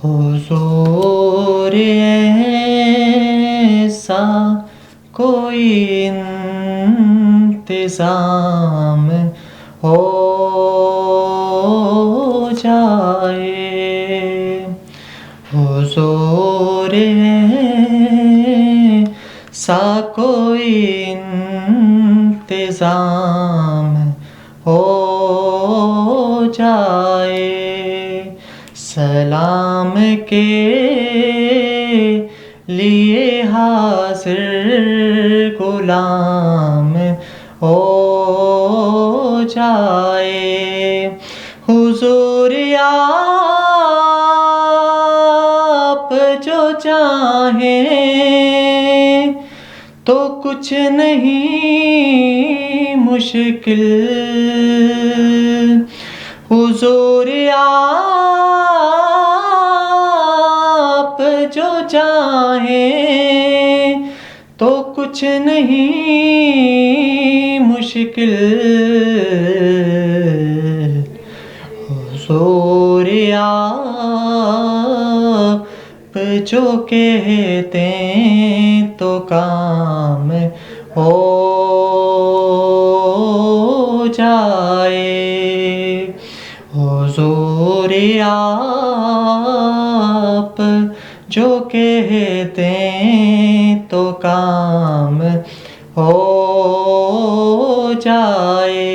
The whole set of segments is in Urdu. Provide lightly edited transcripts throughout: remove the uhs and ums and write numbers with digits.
حضور ایسا کوئی انتظام ہو جائے، حضور ایسا کوئی انتظام ہو جائے، سلام کے لیے حاضر غلام ہو جائے، حضور آپ جو چاہیں تو کچھ نہیں مشکل، حضور آپ جو چاہیں تو کچھ نہیں مشکل، حضور آپ جو کہتے تو کام ہو جائے، حضور آپ جو کہتے تو کام ہو جائے،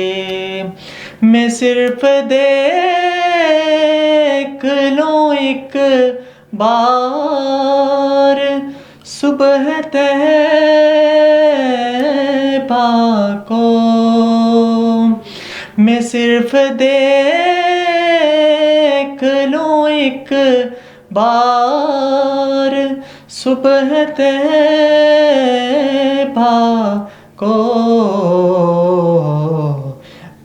میں صرف دیکھ لوں ایک بار صبح طیبہ کو، میں صرف دیکھ لوں ایک بار صبح طیبہ کو،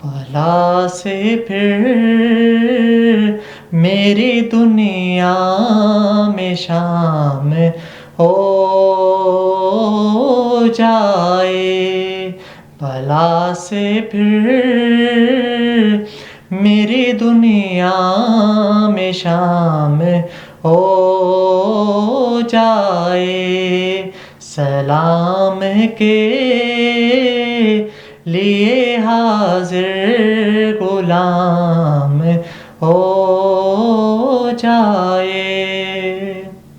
بھلا سے پھر میری دنیا میں شام ہو جائے، بھلا سے پھر میری دنیا میں شام ہو جائے، سلام کے لیے حاضر غلام ہو جائے۔